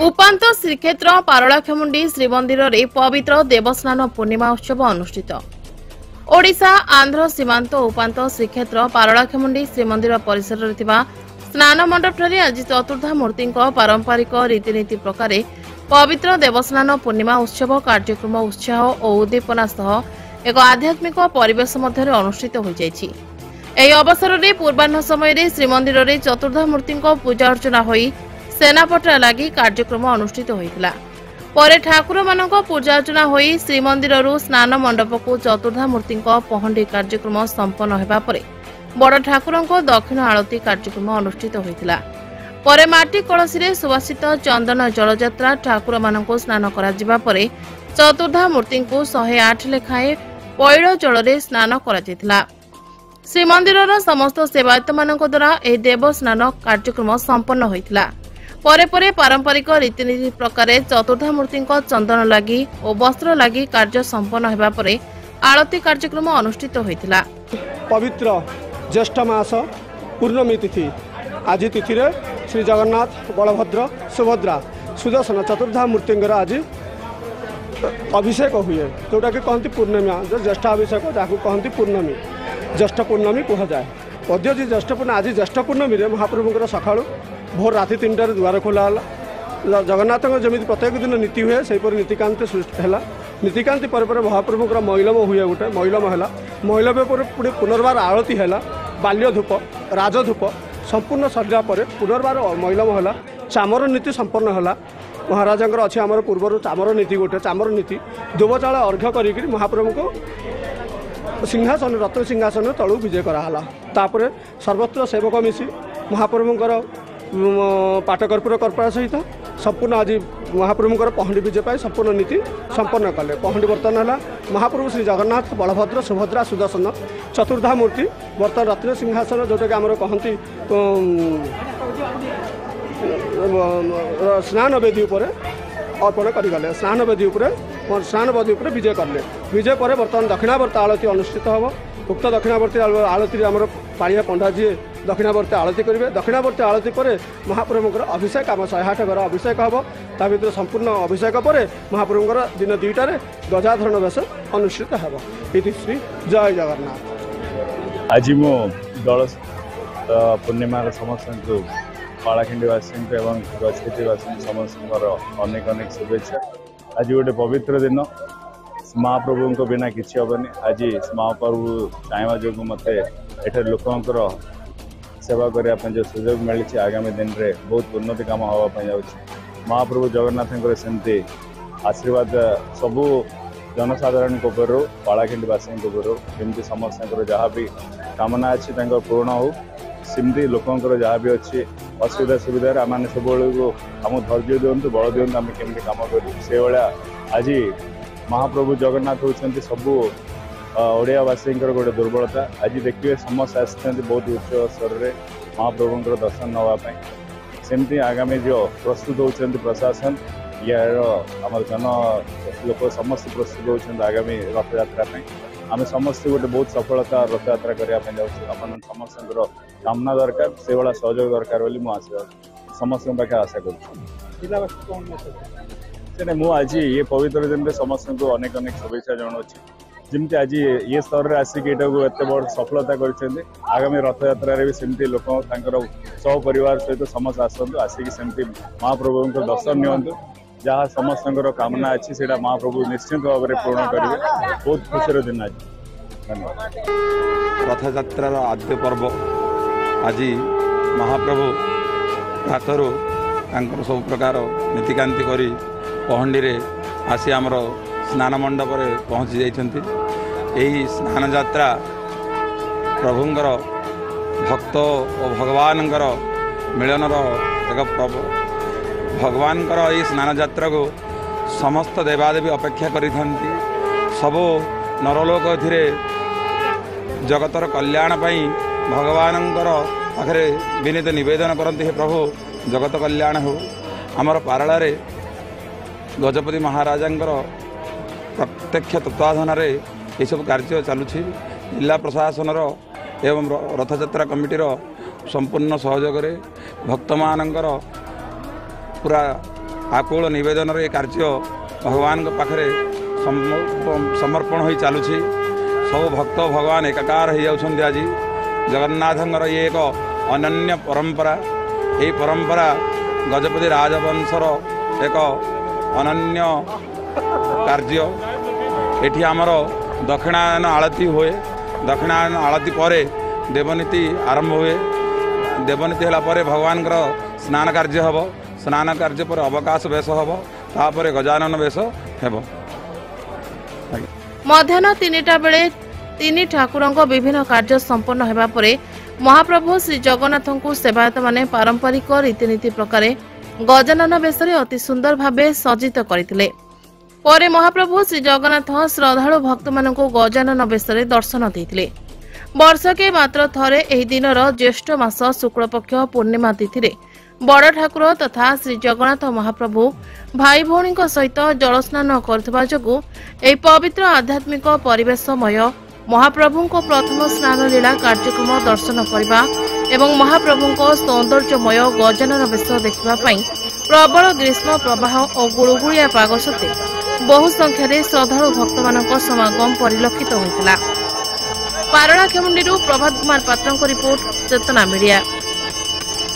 उपांत श्रीक्षेत्र पारलाखेमुंडी श्रीमंदिर रे पवित्र देवस्नान पूर्णिमा उत्सव अनुष्ठित। ओडिशा आंध्र सीमांत उपांत श्रीक्षेत्र पारलाखेमुंडी श्रीमंदिर परिसर रे थिबा स्नान मंडप रे आज चतुर्धा मूर्ति पारंपरिक रीतिनीति प्रकार पवित्र देवस्नान पूर्णिमा उत्सव कार्यक्रम उत्साह और उद्दीपना सह एक आध्यात्मिक परिवेश मध्य अनुष्ठित हो जायछि। एही अवसर रे पूर्वाह्न समय रे श्रीमंदिर रे चतुर्धा मूर्ति पूजा अर्चना होई सेनापटा लगी कार्यक्रम अनुष्ठित होइतिला। परे ठाकुर मानक पूजा अर्चना होई श्रीमंदिररु स्नान मंडप को चतुर्धा मूर्ति पहंडी कार्यक्रम संपन्न हेबा परे बड़ ठाकुरंको दक्षिण आरती कार्यक्रम अनुष्ठित होइतिला। परे माटी कलसी रे सुवासित चंदन जलयात्रा ठाकुर मानक स्नान करा जिबा परे चतुर्धा मूर्ति को 108 लेखाए पैड़ जल रे स्नान करा जैतिला। श्रीमंदिरर समस्त सेवायत मानक द्वारा एही देव स्नान कार्यक्रम संपन्न होइतिला। परे परे पारंपरिक रीतिनीति प्रकार चतुर्धा मूर्ति चंदन लगी और वस्त्र लगी कार्य संपन्न होगा परे आरती कार्यक्रम अनुष्ठित होइतिला। पवित्र ज्येष्ठ मास पूर्णमी तिथि आज तिथि रे श्री जगन्नाथ बलभद्र सुभद्रा सुदर्शन चतुर्धा मूर्ति आज अभिषेक हुए जोटा कि कहती पूर्णिमा जो ज्येष्ठ अभिषेक जहाँ कहती पूर्णमी ज्येष्ठ पूर्णमी कह जाए पद्य जी ज्येष्ठ पूर्ण आज ज्येष्ठ पूर्णमी महाप्रभुଙ୍କର सकाळू भोर राति 3टार द्वार खोला जगन्नाथ जमी प्रत्येक दिन नीति हुए से नीतिकांति सृष्टि है नीतिकांति पर महाप्रभुଙ୍କର मैलम हुए गोटे मैलम है मैलम पर पुणी पुनर्बार आरती है बाल्य धूप राजधूप संपूर्ण सरिया पर पुनर्बार मैलम है चामर नीति संपन्न है महाराजा अच्छे आम पूर्वर चामर नीति गोटे चामर नीति दुब चाल अर्घ्य कर महाप्रभु को सिंहासन रत्न सिंहासन तलू विजय कराला तापर सर्वत्र सेवक मिसी महाप्रभुଙ୍କର पाटकर्पूर कर्पूर सहित संपूर्ण आज महाप्रभुଙ୍କର पहंडी विजय पाई संपूर्ण नीति संपन्न कले। पहंडी बर्तमान है महाप्रभु श्री जगन्नाथ बलभद्र सुभद्रा सुदर्शन चतुर्धा मूर्ति बर्तमान रत्न सिंहासन जोटा कि आमर कहती स्नान वेदी उपर अर्पण करगले स्नान वेदी उपर विजय कले। विजय पर बर्तमान दक्षिणावर्त आरती अनुष्ठित हम उक्त दक्षिणावर्ती आरती आमर पाड़िया पंडा जी दक्षिणावर्ती आरती करेंगे। दक्षिणावर्ती आरती पर महाप्रभुଙ୍କର अभिषेक आम 108 घर अभिषेक हम ता भर संपूर्ण अभिषेक पर महाप्रभुଙ୍କର दिन 2टार ध्वजाधारण वेश अनुष्ठित हो। श्री जय जगन्नाथ। आज मो दल पूर्णिमार समस्त पालाखिंडीवासी एवं गजपतिवासी समस्त अनेक अनेक शुभेच्छा। आज गोटे पवित्र दिन महाप्रभु को बिना किसी हेनी। आज महाप्रभु चाहवा जो मत एठार लोकंर सेवा करने जो सुजोग मिली आगामी दिन में बहुत उन्नति काम हाँपाई जाऊँगी। महाप्रभु जगन्नाथ सेमती आशीर्वाद सबू जनसाधारण उपर पालाखिंडीवासी उपर जमी समस्त जहाँ भी कामना अच्छी पूर्ण हो सेमती लोकंर जहाँ भी अच्छी असुविधा सुविधा आम सब आम धैर्य दिंतु बल दिंतु आम केमी कम कर आज महाप्रभु जगन्नाथ होती सबू ओडियावासी गोटे दुर्बलता। आज देखिए समस्त आसते बहुत उच्च स्तर में महाप्रभुଙ୍କର दर्शन नापी सेमती आगामी जो प्रस्तुत होती प्रशासन यार आम जन लोक समस्त प्रस्तुत होती आगामी रथयात्रा आम समस्त गोटे बहुत सफलता रथयात्रा करने जाऊँ समस्त कामना दरकार से भाया सहयोग दरकार बोली मुझे समस्त पाखे आशा कर मु आज ये पवित्र दिन में समस्त को अनेक अनेक शुभेच्छा जनाऊँगी। जमती आज ये स्तर में आसिक एट बड़ सफलता कर आगामी रथयात्रा भी सेमती लोक सहपरिवार सहित समस्त आसतु आसिक सेमती महाप्रभु दर्शन नियंतु जहाँ समस्त कामना अच्छी से महाप्रभु निश्चित भाव में पूर्ण करेंगे। बहुत खुशी दिन आज धन्यवाद। रथयात्रार आद्य पर्व आज महाप्रभु प्रातरु सब प्रकार नीतिकांति करी पहंडी रे आसी आमर स्नान मंडप पहुँची जाइछन्ति। एही स्नान यात्रा प्रभुंकर भक्त और भगवानंकर मिलनर एक पर्व। भगवानंकर एही स्नान यात्रा को समस्त देवादेवी अपेक्षा करिथन्ति। सबो नरलोक एथिरे जगतर कल्याण पई भगवानंकर पाखरे विनीत निवेदन करते हे प्रभु जगत कल्याण हो। आमर पाराला रे गजपति महाराजांकर प्रत्यक्ष तत्वाधान ये सब कार्य चलुछि। जिला प्रशासन एवं रथयात्रा कमिटीर संपूर्ण सहयोग भक्त मानकर पूरा आकुल नवेदन ये कार्य भगवान पाखे समर्पण हो चलुछि सब भक्त भगवान एकाकार हो जाउछन्ति। आज जगन्नाथंकर ये एक अनन्य परंपरा यही परंपरा गजपति राजवंशर एक अनन्य कार्य। एठी आमर दक्षिणायन आळती हुए दक्षिणायन आळती परे देवनीति आरंभ हुए देवनीति होला परे भगवान स्नान कार्य हब स्नान कार्य पर अवकाश बेश हब तापर गजानन बेश हेब। मध्याह्न 3टा बेले 3 ठाकुरଙ୍କ विभिन्न कार्य संपन्न हेबा परे महाप्रभु श्री जगन्नाथଙ୍କୁ सेवायत माने पारंपरिक रीतिनीति प्रकार गजानन बेशरे अति सुंदर भावे सज्जित करथिले। परे महाप्रभु श्री जगन्नाथ श्रद्धालु भक्त माननको गजानन बेशरे दर्शन देथिले। वर्षके मात्र थरे एही दिनर ज्येष्ठ मास शुक्ल पक्ष पूर्णिमा तिथिरे बड़ ठाकुर तथा श्री जगन्नाथ महाप्रभु भाई भौणी सहित जलस्नान करथिबा जोगु एही पवित्र आध्यात्मिक परिवेशमय महाप्रभु प्रथम स्नान लीला कार्यक्रम दर्शन करने एवं महाप्रभु सौंदर्यमय गजानन बेश देखा प्रबल ग्रीष्म प्रवाह और गुड़गुड़िया पाग सत्वे बहु संख्यार श्रद्धालु भक्त मान समागम परिलक्षित होता। पारळाखेमुंडी प्रभात कुमार पात्र रिपोर्ट चेतना मीडिया।